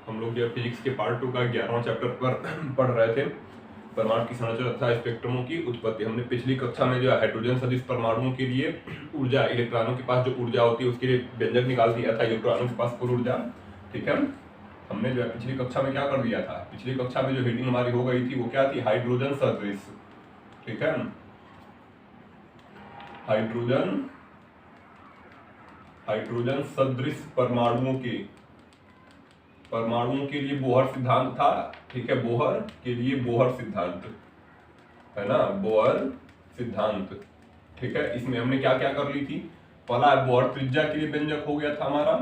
हम लोग जो फिजिक्स के पार्ट 2 का 11वां चैप्टर पर पढ़ रहे थे, परमाणु की संरचना तथा स्पेक्ट्रमों की उत्पत्ति। हमने पिछली कक्षा में जो हाइड्रोजन सदिश परमाणुओं के लिए ऊर्जा, इलेक्ट्रॉनों के पास जो ऊर्जा होती है उसके लिए व्यंजक निकाल दिया था, इलेक्ट्रॉनों के पास कुल ऊर्जा। ठीक है, हमने जो है पिछली कक्षा में क्या कर दिया था, पिछली कक्षा में जो हेडिंग हमारी हो गई थी वो क्या थी, हाइड्रोजन सदृश। ठीक है, हाइड्रोजन सदृश परमाणुओं के लिए बोहर सिद्धांत था। ठीक है, बोहर के लिए बोहर सिद्धांत है ना, बोहर सिद्धांत। ठीक है, इसमें हमने क्या क्या कर ली थी, पहला बोहर त्रिज्या के लिए व्यंजक हो गया था हमारा।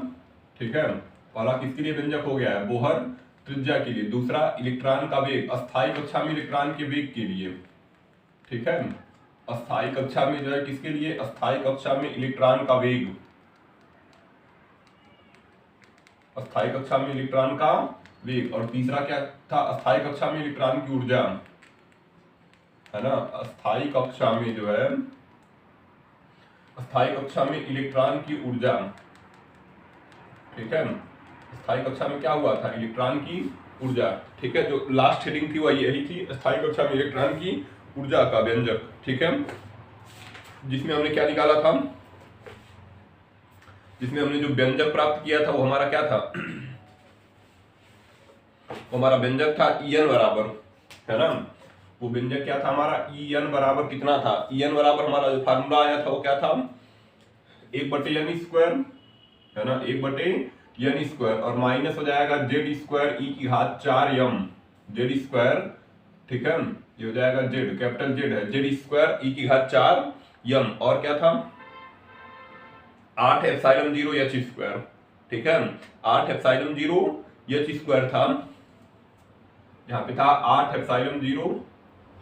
ठीक है, पहला किसके लिए व्यंजक हो गया है, बोहर त्रिज्या के लिए। दूसरा इलेक्ट्रॉन का वेग, अस्थायी कक्षा में इलेक्ट्रॉन के वेग के लिए। ठीक है, अस्थायी कक्षा में जो है किसके लिए, अस्थायी कक्षा में इलेक्ट्रॉन का वेग, अस्थायी कक्षा में इलेक्ट्रॉन का वेग। और तीसरा क्या था, अस्थायी कक्षा में इलेक्ट्रॉन की ऊर्जा, है ना, अस्थायी कक्षा में जो है, अस्थायी कक्षा में इलेक्ट्रॉन की ऊर्जा। ठीक है, अस्थायी कक्षा में क्या हुआ था, इलेक्ट्रॉन की ऊर्जा। ठीक है, जो लास्ट हेडिंग थी वह यही थी, अस्थायी कक्षा में इलेक्ट्रॉन की ऊर्जा का व्यंजक। ठीक है, जिसमें हमने क्या निकाला था, जिसमें हमने जो व्यंजक प्राप्त किया था वो हमारा क्या था, वो हमारा व्यंजक था En बराबर, है ना, वो व्यंजक क्या था हमारा, En बराबर कितना था, En बराबर हमारा जो फार्मूला आया था वो क्या था, 1/n स्क्वायर, है ना, 1/n स्क्वायर, और माइनस हो जाएगा z स्क्वायर e की घात 4m, z स्क्वायर। ठीक है, ये हो जाएगा z, कैपिटल Z है, z स्क्वायर e की घात 4m, और क्या था 8 एप्सिलॉन 0 h स्क्वायर। ठीक है, 8 एप्सिलॉन 0 h स्क्वायर था, यहाँ पे था 8 एप्सिलॉन 0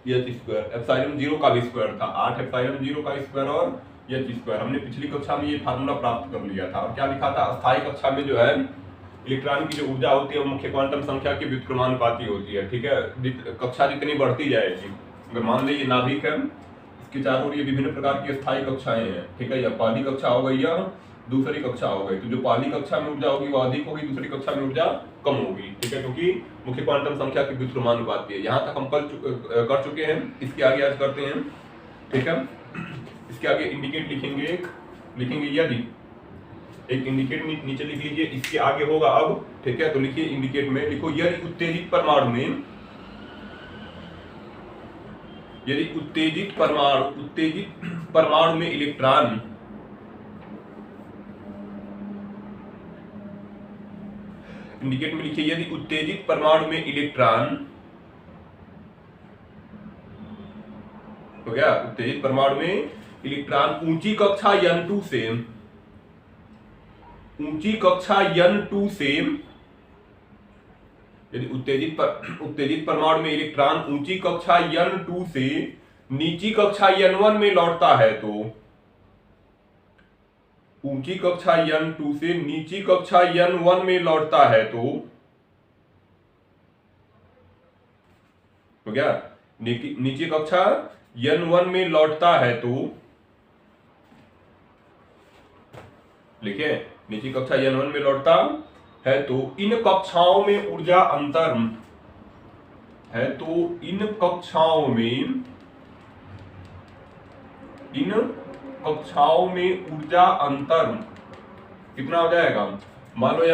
h स्क्वायर, एप्सिलॉन 0 का भी स्क्वायर था, 8 एप्सिलॉन 0 का स्क्वायर और h स्क्वायर। हमने पिछली कक्षा में ये फार्मूला प्राप्त कर लिया था। और क्या लिखा था, अस्थायी कक्षा में जो है इलेक्ट्रॉन की जो ऊर्जा होती है वो मुख्य क्वांटम संख्या के व्युत्क्रमानुपाती होती है। ठीक है, कक्षा जितनी बढ़ती जाएगी, अगर मान लीजिए नाभिक है, इसके चारों ओर ये विभिन्न प्रकार की अस्थायी कक्षाएं हैं। ठीक है, यह पहली कक्षा हो गई या दूसरी कक्षा हो गई, तो जो पहली कक्षा में ऊर्जा होगी वो अधिक होगी, दूसरी कक्षा में ऊर्जा कम होगी। ठीक है, क्योंकि मुख्य क्वांटम संख्या की व्युत्क्रमानुपाती है। यहाँ तक हम कर चुके हैं, इसके आगे आज करते हैं। ठीक है, इसके आगे इंडिकेट लिखेंगे यदि, एक इंडिकेट नीचे लिख लीजिए, इसके आगे होगा अब। ठीक है, तो लिखिए इंडिकेट में लिखो, यदि उत्तेजित परमाणु में इलेक्ट्रॉन इंडिकेट में लिखिए, यदि उत्तेजित परमाणु में इलेक्ट्रॉन, हो गया, उत्तेजित परमाणु में इलेक्ट्रॉन ऊंची कक्षा n2 से, यदि उत्तेजित परमाणु में इलेक्ट्रॉन ऊंची कक्षा n2 से नीची कक्षा n1 में लौटता है, तो ऊंची कक्षा n2 से नीची कक्षा n1 में लौटता है, तो हो गया, नीची कक्षा n1 में लौटता है, तो लिखे, नीची कक्षा n1 में लौटता है तो इन कक्षाओं में ऊर्जा अंतर है, तो इन कक्षाओं में ऊर्जा अंतर कितना हो जाएगा, मान लो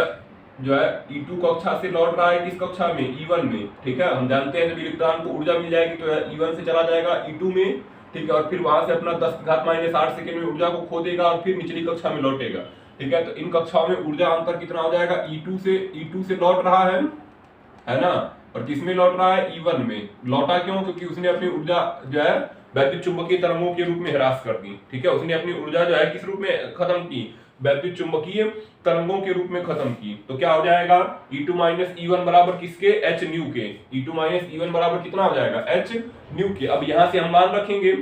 जो है E2 कक्षा से लौट रहा है, किस कक्षा में, E1 में। ठीक है, हम जानते हैं जब इलेक्ट्रॉन को ऊर्जा मिल जाएगी तो E1 से चला जाएगा E2 में। ठीक है, और फिर वहां से अपना 10⁻⁻8 सेकेंड में ऊर्जा को खो देगा और फिर निचली कक्षा में लौटेगा। ठीक है, तो इन कक्षाओं में ऊर्जा अंतर कितना हो जाएगा, E2 से लौट रहा है ना, और किस में लौट रहा है, E1 में। लौटा क्यों, क्योंकि उसने अपनी ऊर्जा जो है वैद्युत चुंबकीय तरंगों के रूप में ह्रास कर दी। ठीक है, उसने अपनी ऊर्जा जो है किस रूप में खत्म की, वैद्युत चुंबकीय तरंगों के रूप में खत्म की। तो क्या हो जाएगा, E2 - E1 बराबर किसके, h न्यू के। E2 - E1 बराबर कितना हो जाएगा, h न्यू के। अब यहां से हम मान रखेंगे,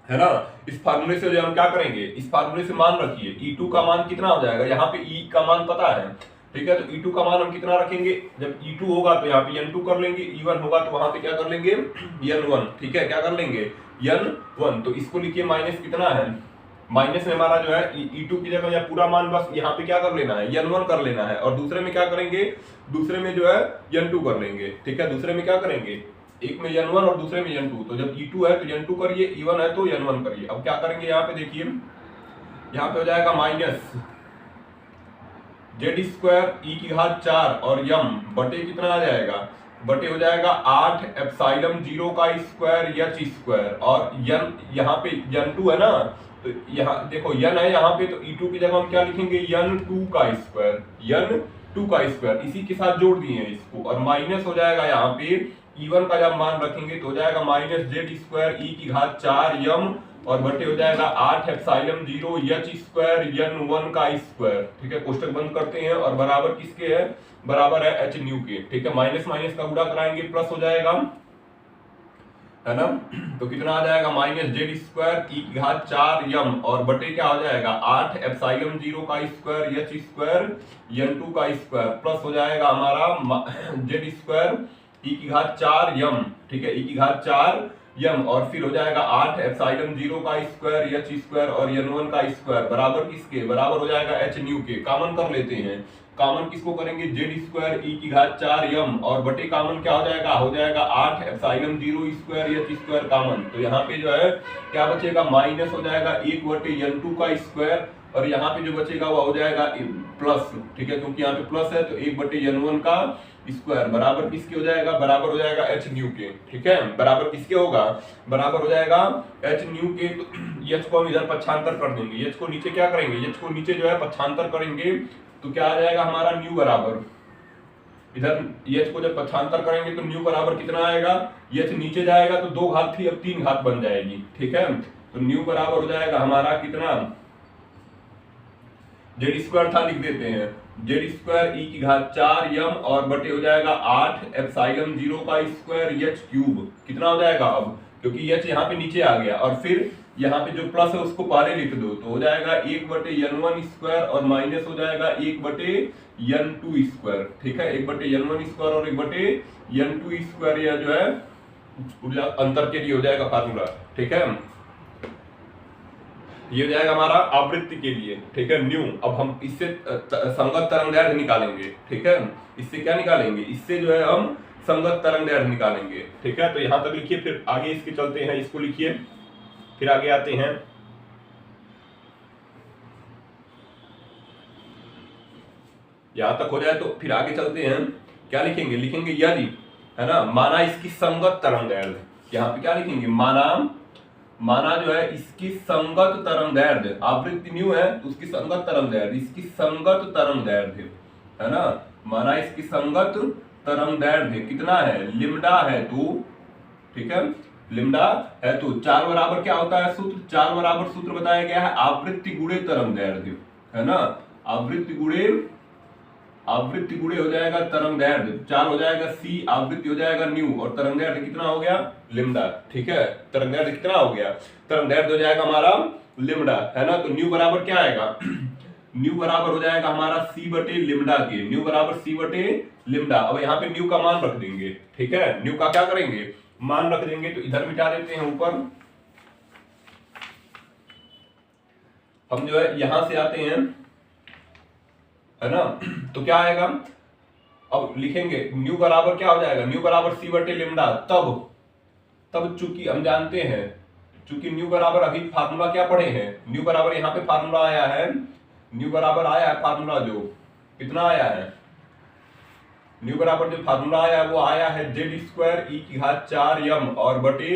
है ना, इस फार्मूले से जो हम क्या करेंगे, इस फार्मूले से मान रखिए, E2 का मान कितना हो जाएगा, यहाँ पे E का मान पता है। ठीक है, तो E2 का मान हम कितना रखेंगे, जब E2 होगा तो यहाँ पे N2 कर लेंगे, E1 होगा तो वहां पे क्या कर लेंगे, N1। ठीक है, क्या कर लेंगे, N1। तो इसको लिखिए माइनस कितना है, माइनस में हमारा जो है E2 की जगह या पूरा मान बस यहाँ पे क्या कर लेना है, N1 कर लेना है, और दूसरे में क्या करेंगे, दूसरे में जो है N2 कर लेंगे। ठीक है, दूसरे में क्या करेंगे, एक में N1 और दूसरे में N2। तो जब E2 है तो N2 करिए, E1 है तो N1 करिए। अब क्या करेंगे, यहाँ पे देखिए, यहाँ पे हो जाएगा माइनस जेड स्क्वायर ई की घात 4 और यम बटे कितना आ जाएगा, बटे हो जाएगा 8 एप्सिलॉन 0 का स्क्वायर एच स्क्वायर, और यन यहाँ पे N2 है ना, तो यहाँ देखो यन है यहाँ पे, तो E2 की जगह हम क्या लिखेंगे, N2 का स्क्वायर, N2 का स्क्वायर इसी के साथ जोड़ दिए हैं इसको, और माइनस हो जाएगा यहाँ पे E1 का जब मान रखेंगे तो हो जाएगा माइनस जेड स्क्वायर ई की घात 4 यम और बटे हो जाएगा 8 एप्सिलॉन 0 एच स्क्वायर N1 का स्क्वायर। ठीक है, कोष्टक बंद करते हैं, और बराबर किसके है, बराबर है एच न्यू के। ठीक है, माइनस माइनस का गुणा कराएंगे, प्लस हो जाएगा, है ना, तो कितना आ जाएगा, माइनस जेड स्क्वायर ई की घात 4 यम और बटे क्या हो जाएगा 8 एप्सिलॉन 0 का स्क्वायर एच स्क्वायर N2 का स्क्वायर, प्लस हो जाएगा हमारा जेड स्क्वायर ई की घात 4 यम। ठीक है, ई की घात 4 यम और फिर हो जाएगा 8 एप्सिलॉन 0 का स्क्वायर एच स्क्वायर और N1 का स्क्वायर, बराबर किसके, बराबर हो जाएगा एच न्यू के। कॉमन कर लेते हैं, कॉमन किसको करेंगे, जेड स्क्वायर ई की घात 4 यम और बटे कॉमन क्या हो जाएगा 8 epsilon 0 square H square common. तो यहाँ पे जो है क्या बचेगा, माइनस हो जाएगा 1 बटे N2 का स्क्वायर, और यहाँ पे जो बचेगा वो हो जाएगा प्लस। ठीक है, क्योंकि यहाँ पे प्लस है तो 1 बटे N1 का स्क्वायर बराबर किसके हो जाएगा, बराबर हो जाएगा एच न्यू के। ठीक है, बराबर किसके होगा, बराबर हो जाएगा एच न्यू के। तो एच को हम इधर पक्षांतर कर देंगे, एच को नीचे क्या करेंगे, एच को नीचे जो है पक्षांतर करेंगे तो क्या आ जाएगा हमारा न्यू बराबर, इधर एच को जब पक्षांतर करेंगे तो न्यू बराबर कितना आएगा, एच नीचे जाएगा तो 2 घात थी, अब 3 घात बन जाएगी। ठीक है, तो न्यू बराबर हो जाएगा हमारा कितना, जेड स्क्वायर था लिख देते हैं, जेड स्क्वायर ई की घात 4 यम और बटे हो जाएगा 8 एप्सिलॉन 0 का स्क्वायर एच क्यूब। कितना हो जाएगा अब, क्योंकि एच यहाँ पे नीचे आ गया, और फिर यहाँ पे जो प्लस है उसको पहले लिख दो, तो हो जाएगा 1 बटे N1 स्क्वायर और माइनस हो जाएगा 1 बटे N2 स्क्वायर। ठीक है, 1 बटे N1 स्क्वायर और 1 बटे N2 स्क्वायर, यह जो है ऊर्जा अंतर के लिए हो जाएगा फार्मूला। ठीक है, ये हो जाएगा हमारा आवृत्ति के लिए। ठीक है, न्यू। अब हम इससे संगत तरंगदैर्घ्य निकालेंगे। ठीक है, इससे क्या निकालेंगे, इससे जो है हम संगत तरंगदैर्घ्य निकालेंगे। ठीक है, तो यहां तक लिखिए, फिर आगे इसके चलते हैं, इसको लिखिए, फिर आगे आते हैं। यहां तक हो जाए तो फिर आगे चलते हैं, क्या लिखेंगे, लिखेंगे यदि, है ना, माना इसकी संगत तरंगदैर्घ्य, यहाँ पे क्या लिखेंगे, माना जो है इसकी संगत तरंगदैर्घ्य, आवृत्ति न्यू है तो उसकी संगत तरंगदैर्घ्य, इसकी संगत तरंगदैर्घ्य, है ना, माना इसकी संगत तरंगदैर्घ्य कितना है, लिम्डा है तो, ठीक है, लिम्डा है तो 4 बराबर क्या होता है सूत्र, 4 बराबर सूत्र बताया गया है आवृत्ति गुणे तरंगदैर्घ्य, है ना, आवृत्ति गुणे हो जाएगा तरंगदैर्घ्य, 4 हो जाएगा c, आवृत्ति हो जाएगा न्यू, और तरंगदैर्घ्य कितना हो गया, लिम्डा। ठीक है, तरंगदैर्घ्य कितना हो गया, तरंगदैर्घ्य हो जाएगा हमारा लिम्डा, है ना, तो न्यू बराबर क्या आएगा न्यू बराबर हो जाएगा हमारा c बटे लिम्डा के, न्यू बराबर c बटे लिम्डा। अब यहाँ पे न्यू का मान रख देंगे। ठीक है, न्यू का क्या करेंगे, मान रख देंगे, तो इधर मिटा देते हैं ऊपर, हम जो है यहां से आते हैं, है ना, तो क्या आएगा, अब लिखेंगे न्यू बराबर क्या हो जाएगा, न्यू बराबर c बटे लिम्डा, तब चूंकि हम जानते हैं, चूंकि न्यू बराबर अभी फार्मूला क्या पढ़े हैं, न्यू बराबर यहाँ पे फार्मूला आया है, न्यू बराबर आया है फार्मूला जो कितना आया है, न्यू बराबर जो फार्मूला आया है वो आया है जेड स्क्वायर ई की घात 4 यम और बटे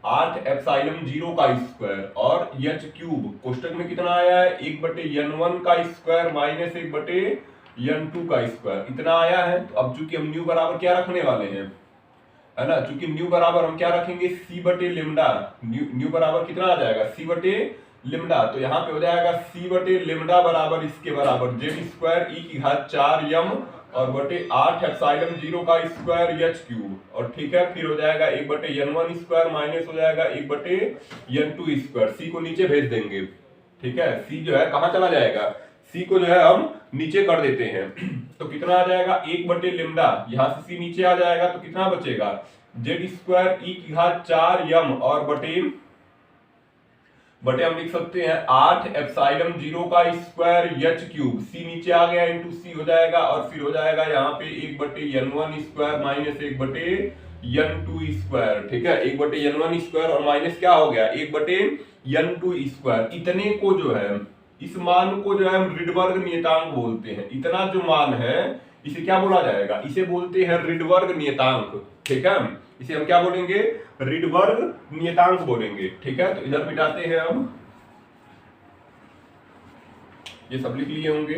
8 एप्सिलॉन 0 का स्क्वायर और एच क्यूब, कोष्टक में कितना आया है 1 बटे N1 का स्क्वायर माइनस 1 बटे N2 का स्क्वायर, इतना आया है। तो अब चूंकि हम न्यू बराबर क्या रखने वाले हैं, है ना, चूंकि न्यू बराबर हम क्या रखेंगे c बटे लिम्डा, न्यू बराबर कितना आ जाएगा c बटे लिम्डा, तो यहाँ पे हो जाएगा c बटे लिम्डा बराबर इसके बराबर जेड स्क्वायर ई की घात 4 यम और बटे 8 एप्सिलॉन 0 का स्क्वायर एच क्यूब, और ठीक है, फिर हो जाएगा 1 बटे N1 स्क्वायर माइनस हो जाएगा 1 बटे N2 स्क्वायर, c को नीचे भेज देंगे। ठीक है, c जो है कहाँ चला जाएगा, c को जो है हम नीचे कर देते हैं, तो कितना आ जाएगा 1 बटे लिम्डा, यहाँ से c नीचे आ जाएगा तो कितना बचेगा जेड स्क्वायर ई की घात 4 यम और बटे बटे हम लिख सकते हैं 8 एप्सिलॉन 0 का स्क्वायर एच क्यूब, सी नीचे आ गया इंटू सी हो जाएगा, और फिर हो जाएगा यहाँ पे 1/n1 square minus 1/n2 square. ठीक है, 1/n1 स्क्वायर और माइनस क्या हो गया 1/n2 स्क्वायर। इतने को जो है, इस मान को जो है हम रिडबर्ग नियतांक बोलते हैं। इतना जो मान है इसे क्या बोला जाएगा, इसे बोलते हैं रिडबर्ग नियतांक। ठीक है, इसे हम क्या बोलेंगे, रिडबर्ग नियतांक बोलेंगे। ठीक है, तो इधर मिटाते हैं अब, ये सब लिख लिए होंगे।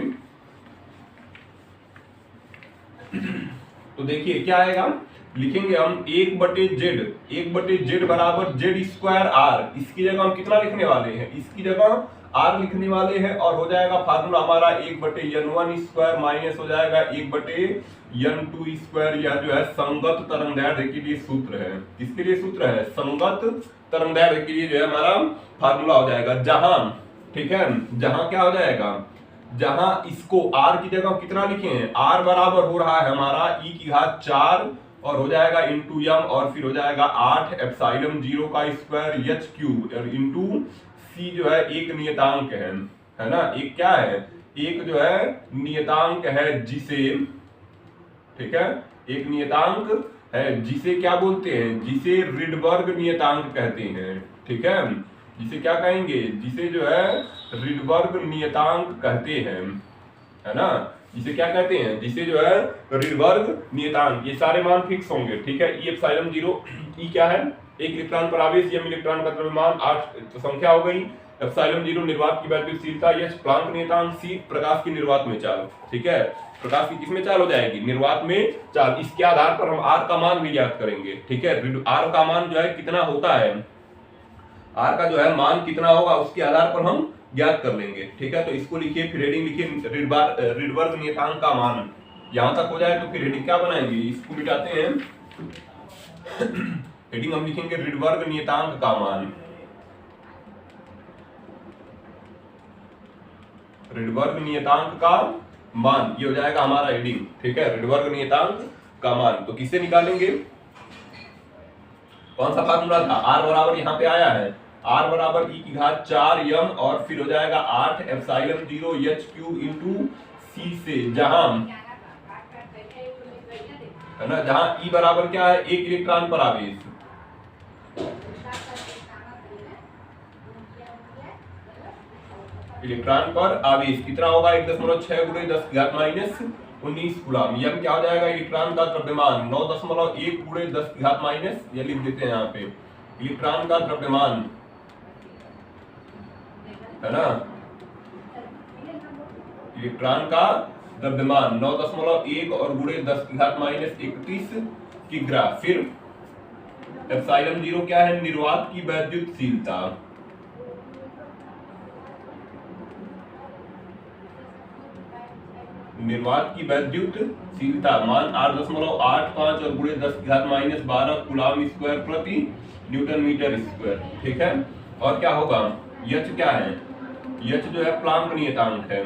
तो देखिए क्या आएगा, लिखेंगे हम 1/z बराबर z स्क्वायर आर। इसकी जगह हम कितना लिखने वाले हैं, इसकी जगह आर लिखने वाले हैं, और हो जाएगा फार्मूला हमारा 1/n1 स्क्वायर माइनस हो जाएगा 1/n2 स्क्वायर। यह जो है संगत तरंगदैर्ध्य के लिए सूत्र है। किसके लिए सूत्र है, संगत तरंगदैर्ध्य के लिए जो है हमारा फार्मूला हो जाएगा। जहां, ठीक है, जहां क्या हो जाएगा, जहां इसको r की जगह कितना लिखे हैं, r बराबर हो रहा है हमारा e की घात 4 और हो जाएगा इंटू m, और फिर हो जाएगा 8 एप्सिलॉन 0 का स्क्वायर एच क्यूब और इंटू c जो है एक नियतांक है ना, एक क्या है, एक जो है नियतांक है जिसे, ठीक है, एक नियतांक है जिसे क्या बोलते हैं, जिसे रिडबर्ग नियतांक कहते हैं। ठीक है, जिसे क्या कहेंगे, जिसे जो है रिडबर्ग नियतांक कहते हैं, है ना, जिसे क्या कहते हैं, जिसे जो है रिडबर्ग नियतांक। ये सारे मान फिक्स होंगे। ठीक है, ई एप्सिलॉन 0, ई क्या है, एक इलेक्ट्रॉन पर आवेश, m इलेक्ट्रॉन का द्रव्यमान, 8 तो संख्या हो गई, एप्सिलॉन 0 निर्वात की वैद्युतशीलता, h प्लांक नियतांक, c प्रकाश की निर्वात में चाल। ठीक है, प्रकाश की किसमें चाल हो जाएगी, निर्वात में चाल। इसके आधार पर हम r का मान भी ज्ञात करेंगे। ठीक है, r का मान जो है कितना होता है, r का जो है मान कितना होगा उसके आधार पर हम ज्ञात कर लेंगे। ठीक है, तो इसको लिखिए, फिर हेडिंग लिखिए रिडबर्ग नियतांक का मान। यहां तक हो जाए तो फिर हेडिंग क्या बनाएंगे, इसको मिटाते हैं। हेडिंग हम लिखेंगे रिडबर्ग नियतांक का मान, रिडबर्ग नियतांक का मान, ये हो जाएगा हमारा हेडिंग। ठीक है, रिडबर्ग नियतांक का मान। तो किससे निकालेंगे, कौन सा फार्मूला था, r बराबर यहाँ पे आया है, r बराबर e की घात 4m और फिर हो जाएगा 8 epsilon 0 h cube into c से, जहां, है ना, जहां e बराबर क्या है, एक इलेक्ट्रॉन पर आवेश, इलेक्ट्रॉन पर आवेश कितना होगा 1.6 गुणे 10⁻⁻19 कूलम। यह क्या हो जाएगा, इलेक्ट्रॉन का द्रव्यमान 9.1 गुणे 10⁻⁻, ये लिख देते हैं यहाँ पे, इलेक्ट्रॉन का द्रव्यमान, है ना, इलेक्ट्रॉन का द्रव्यमान 9.1 और गुणे 10⁻31 किग्रा। फिर एप्सिलॉन 0 क्या है, निर्वात की वैद्युतशीलता, निर्वात की वैद्युतशीलता मान 8.85 और गुणे 10⁻12 कूलम स्क्वायर प्रति न्यूटन मीटर स्क्वायर। ठीक है, और क्या होगा, h क्या है, h जो है प्लांक नियतांक है,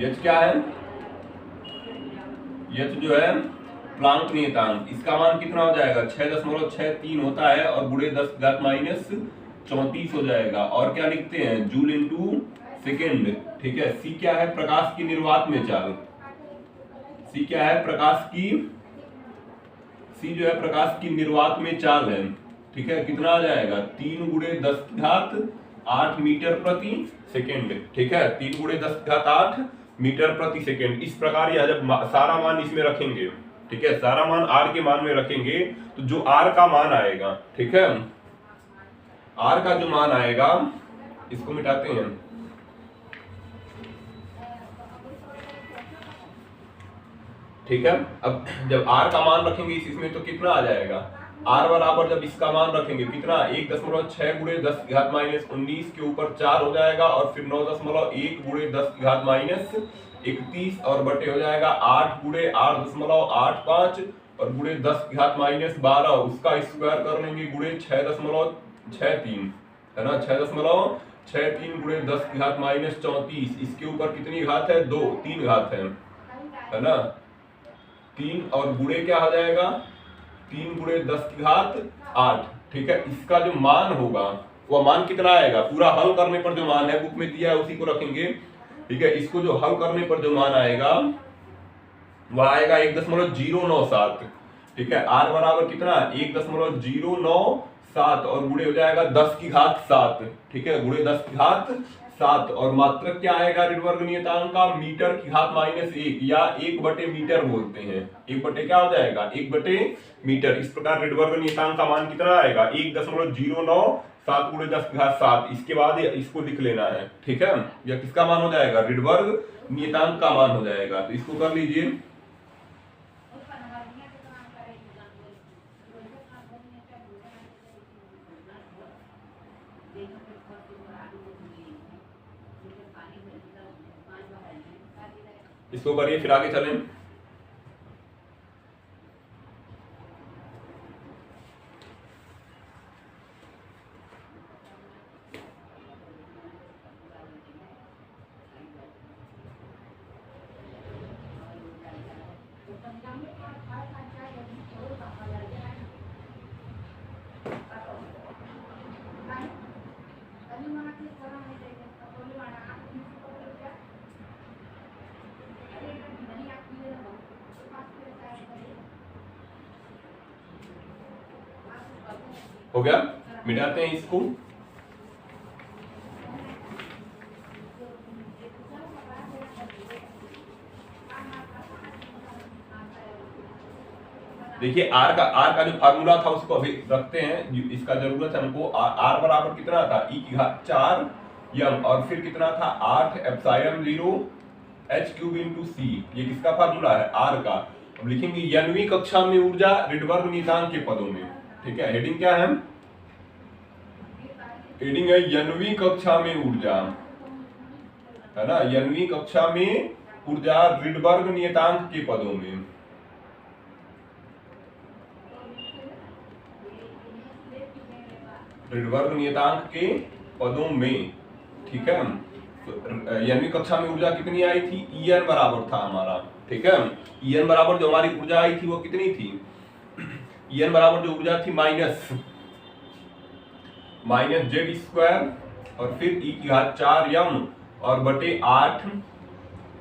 h क्या है, h जो है प्लांक नियतांक, इसका मान कितना हो जाएगा 6.63 होता है और गुणे 10⁻34 हो जाएगा। और क्या लिखते हैं, जूल इंटू सेकेंड। ठीक है, c क्या है, प्रकाश की निर्वात में चाल, c क्या है, प्रकाश की, c जो है प्रकाश की निर्वात में चाल है। ठीक है, कितना आ जाएगा 3 गुणे 10⁸ मीटर प्रति सेकेंड। ठीक है, 3 गुणे 10⁸ मीटर प्रति सेकेंड। इस प्रकार यह जब सारा मान इसमें रखेंगे, ठीक है, सारा मान r के मान में रखेंगे, तो जो r का मान आएगा, ठीक है, r का जो मान आएगा, इसको मिटाते हैं, ठीक है। अब जब r का मान रखेंगे इसमें तो कितना आ जाएगा, r बराबर जब इसका मान रखेंगे कितना 1.6 गुणे 10⁻19 के ऊपर 4 हो जाएगा और फिर 9.1 गुणे 10⁻31 और बटे हो जाएगा 8 गुणे 8.85 और गुणे 10⁻12 उसका स्क्वायर कर लेंगे गुणे 6.63, है ना, 6.63 गुणे 10⁻34। इसके ऊपर कितनी घात है, 3 घात है ना, 3 और गुणे क्या हो जाएगा 3 गुणे 10⁸ 8। ठीक है, इसका जो मान होगा वह मान कितना आएगा, पूरा हल करने पर जो मान है बुक में दिया है उसी को रखेंगे, ठीक है। इसको जो हल करने पर जो मान आएगा वह आएगा 1.097, ठीक है। r बराबर कितना, 1.097 और गुणे हो जाएगा 10 की घात 7, ठीक है, गुणे 10 की घात 7 और मात्रक क्या आएगा ऋणवर्ग नियतांक का, मीटर की घात -1 या 1/मीटर बोलते हैं। 1 क्या हो जाएगा, 1/मीटर। इस प्रकार ऋणवर्ग नियतांक का मान कितना आएगा, 1.097 गुणे 10 की घात 7। इसके बाद इसको लिख लेना है, ठीक है। यह किसका मान हो जाएगा, ऋणवर्ग नियतांक का मान हो जाएगा। तो इसको कर लीजिए। इसको करिए फिर आगे चलें। हो गया, मिटाते हैं इसको। देखिए आर का जो फार्मूला था उसको अभी रखते हैं, इसका जरूरत है हमको। आर बराबर कितना था, ई की घात 4 यम और फिर कितना था 8 एप्सिलॉन 0 h क्यूब इंटू सी। ये किसका फार्मूला है, आर का। अब लिखेंगे यनवी कक्षा में ऊर्जा ऋणवर्ग नियतांक के पदों में, ठीक है। हेडिंग क्या है, हेडिंग है यनवी कक्षा में ऊर्जा, है ना, यनवी कक्षा में ऊर्जा ऋणवर्ग नियतांक के पदों में। ऋणवर्ग नियतांक के पदों में, ठीक है। तो यनवी कक्षा में ऊर्जा कितनी आई थी, En बराबर था हमारा, ठीक है। En बराबर जो हमारी ऊर्जा आई थी वो कितनी थी, En बराबर जो ऊर्जा थी माइनस z स्क्वायर और फिर e की घात 4 यम और बटे 8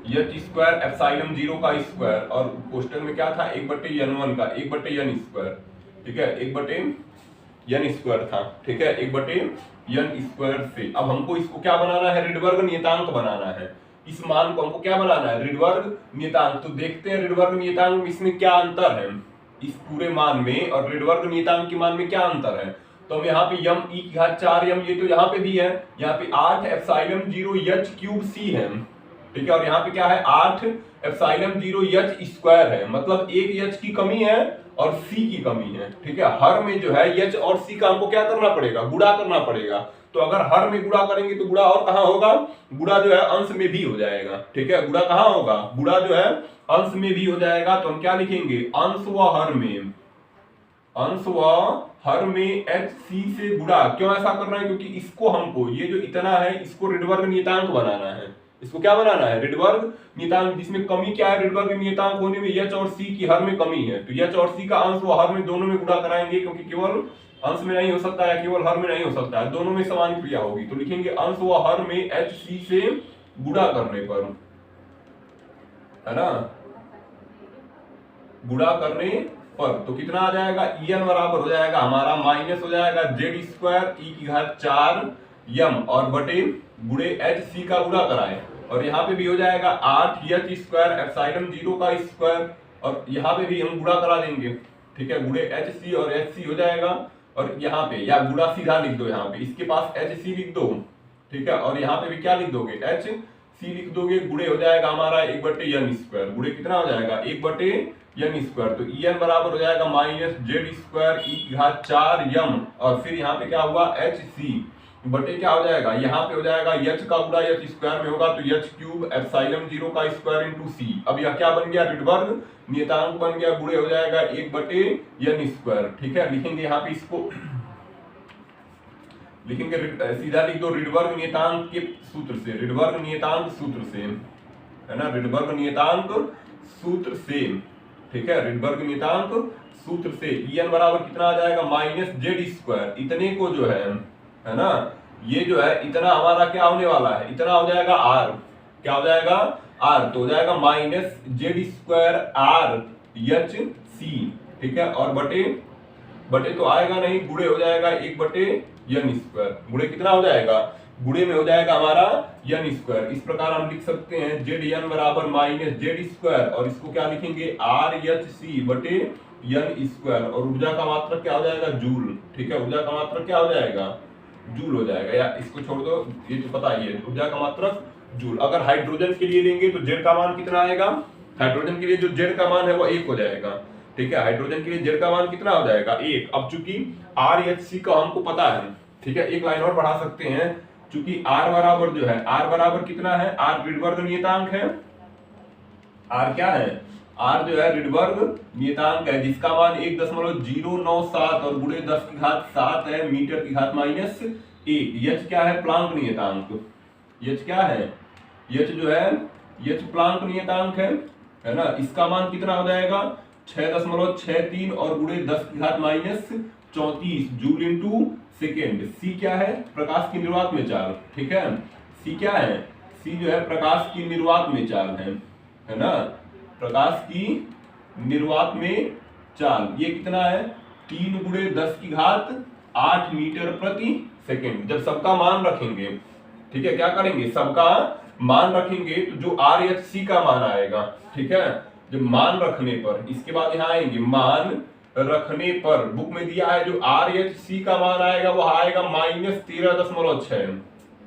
h स्क्वायर एप्सिलॉन 0 का स्क्वायर और क्वेश्चन में क्या था 1/n1 का 1/n स्क्वायर, ठीक है, 1/n स्क्वायर था, ठीक है, 1/n स्क्वायर से। अब हमको इसको क्या बनाना है, ऋणवर्ग नियतांक बनाना है। इस मान को हमको क्या बनाना है, ऋणवर्ग नियतांक। तो देखते हैं ऋणवर्ग नियतांक में इसमें क्या अंतर है, इस पूरे मान में और ऋणवर्ग नियतांक के मान में क्या अंतर है। तो हम यहाँ पे यम ई की घात 4 यम, ये तो यहाँ पे भी है, यहाँ पे 8 एप्सिलॉन 0 h क्यूब सी है, ठीक है, और यहाँ पे क्या है 8 एप्सिलॉन 0 h स्क्वायर है, मतलब एक h की कमी है और c की कमी है, ठीक है। हर में जो है h और c का हमको क्या करना पड़ेगा, गुणा करना पड़ेगा। तो अगर हर में गुणा करेंगे तो गुणा और कहाँ होगा, गुणा जो है अंश में भी हो जाएगा, ठीक है। गुणा कहाँ होगा, गुणा जो है अंश में भी हो जाएगा। तो हम क्या लिखेंगे, अंश व हर में, अंश व हर में hc से गुणा। क्यों ऐसा कर रहे हैं, क्योंकि इसको हमको ये जो इतना है इसको ऋणवर्ग नियतांक बनाना है। इसको क्या बनाना है, ऋणवर्ग नियतांक, जिसमें कमी क्या है ऋणवर्ग नियतांक होने में, h और c की हर में कमी है। तो h और c का अंश व हर में दोनों में गुणा कराएंगे, क्योंकि केवल अंश में नहीं हो सकता है, केवल हर में नहीं हो सकता है, दोनों में समान क्रिया होगी। तो लिखेंगे अंश व हर में hc से गुणा करने पर, है ना, गुणा करने पर तो कितना आ जाएगा, En बराबर हो जाएगा हमारा माइनस हो जाएगा z स्क्वायर e की घात 4 यम और बटे गुणे hc का गुणा कराएं और यहाँ पे भी हो जाएगा 8 h स्क्वायर एप्सिलॉन 0 का स्क्वायर और यहाँ पे भी हम गुणा करा देंगे, ठीक है, गुणे hc और hc हो जाएगा। और यहाँ पे या गुणा सीधा लिख दो, यहाँ पे इसके पास hc लिख दो, ठीक है, और यहाँ पे भी क्या लिख दोगे, hc लिख दोगे, गुणे हो जाएगा हमारा 1/n स्क्वायर। गुणे कितना हो जाएगा, 1/n स्क्वायर। तो En बराबर हो जाएगा माइनस z स्क्वायर e की घात 4 यम और फिर यहाँ पे क्या हुआ hc बटे क्या हो जाएगा, यहाँ पे हो जाएगा h का गुणा h स्क्वायर में होगा तो h क्यूब एप्सिलॉन 0 का स्क्वायर इंटू c। अब यह क्या बन गया, ऋणवर्ग नियतांक बन गया, गुणे हो जाएगा 1/n स्क्वायर, ठीक है। लिखेंगे यहाँ पे इसको, लिखेंगे सीधा लिख दो ऋणवर्ग नियतांक के सूत्र से, ऋणवर्ग नियतांक सूत्र से, है ना, ऋणवर्ग नियतांक सूत्र से, ठीक है, ऋणवर्ग नियतांक सूत्र से En बराबर कितना आ जाएगा माइनस z स्क्वायर, इतने को जो है है ना। ये जो है इतना हमारा क्या होने वाला है, इतना हो जाएगा आर, क्या हो जाएगा आर, तो हो जाएगा minus Z square R H C, ठीक है। और बटे बटे तो आएगा नहीं, गुणे हो जाएगा 1/n²। गुणे कितना हो जाएगा, गुणे में हो जाएगा हमारा n²। इस प्रकार हम लिख सकते हैं जेड एन बराबर माइनस जेड स्क्वायर, और इसको क्या लिखेंगे आर एच सी बटे n²। और ऊर्जा का मात्रक क्या हो जाएगा जूल, ठीक है। ऊर्जा का मात्रक क्या हो जाएगा जूल हो जाएगा, या इसको छोड़ दो, ये तो पता ही है, ऊर्जा का मात्रक जूल। अगर हाइड्रोजन के लिए लेंगे तो जेड का मान कितना आएगा, हाइड्रोजन के लिए जो जेड का मान है वो 1 हो जाएगा, ठीक है। हाइड्रोजन के लिए जेड का मान कितना हो जाएगा 1। अब चूंकि आर एच सी का हमको पता है, ठीक है, एक लाइन और बढ़ा सकते हैं, चूंकि आर बराबर जो है, आर बराबर कितना है, आर रिडबर्ग नियतांक है। आर क्या है, आर जो है रिडबर्ग नियतांक है, जिसका मान 1.097 और गुणे 10⁻7 है मीटर की घात -1। यच क्या है, प्लांक नियतांक। यच क्या है, यच जो है यच प्लांक नियतांक है ना। इसका मान कितना हो जाएगा 6.63 और गुणे 10⁻34 जूल इंटू सेकेंड। सी क्या है, प्रकाश की निर्वात में चाल, ठीक है। सी क्या है, सी जो है प्रकाश की निर्वात में चाल है ना, प्रकाश की निर्वात में चाल। ये कितना है 3 गुणे 10⁸ मीटर प्रति सेकेंड। जब सबका मान रखेंगे, ठीक है, क्या करेंगे, सबका मान रखेंगे, तो जो आर एच सी का मान आएगा, ठीक है, जब मान रखने पर, इसके बाद यहाँ आएंगे मान रखने पर, बुक में दिया है जो आर एच सी का मान आएगा वो आएगा -13.6।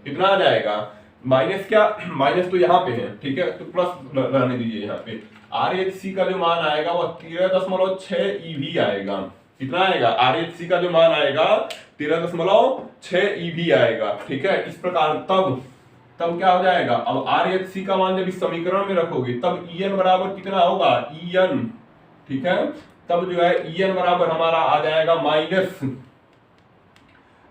कितना आ जाएगा माइनस, क्या माइनस तो यहाँ पे है, ठीक है, तो प्लस रहने दीजिए यहाँ पे। आर एच सी का जो मान आएगा वो 13.6 ईवी आएगा। कितना आएगा, आर एच सी का जो मान आएगा 13.6 ईवी आएगा, ठीक है। इस प्रकार तब क्या हो जाएगा, अब आर एच सी का मान जब इस समीकरण में रखोगे तब ई एन बराबर कितना होगा, ई एन, ठीक है। तब जो है ई एन बराबर हमारा आ जाएगा माइनस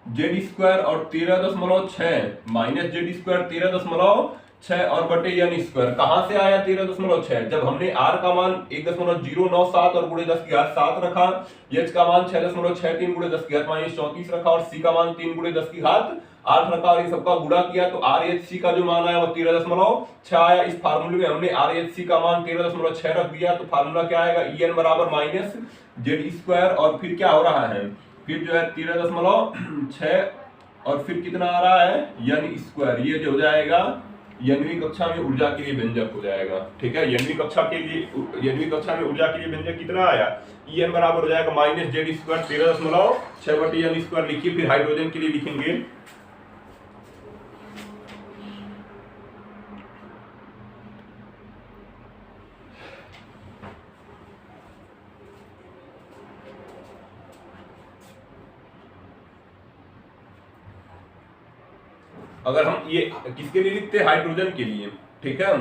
जेड स्क्वायर और 13.6 माइनस जेड स्क्वायर 13.6 और बटे एन स्क्वायर। कहां से आया 13.6, जब हमने आर का मान 1.097 और गुणे 10⁻7 रखा, एच का मान 6.63 गुणे 10⁻−34 रखा, और सी का मान 3 गुणे 10⁸8 रखा, और ये सबका गुणा किया तो आर एच सी का जो मान आया वो 13.6 आया। इस फार्मूले में हमने आर एच सी का मान 13.6 रख दिया, तो फार्मूला क्या आएगा, ई एन बराबर माइनस जेड स्क्वायर, और फिर क्या हो रहा है, फिर जो है 13.6 और फिर कितना आ रहा है एन स्क्वायर। ये जो हो जाएगा 11वीं कक्षा में ऊर्जा के लिए व्यंजक हो जाएगा, ठीक है। 11वीं कक्षा में ऊर्जा के लिए व्यंजक कितना आया, ई एन बराबर हो जाएगा माइनस जेड स्क्वायर 13.6 बटे एन स्क्वायर लिखिए। फिर हाइड्रोजन के लिए लिखेंगे, अगर हम ये किसके लिए लिखते हैं, हाइड्रोजन के लिए, ठीक है।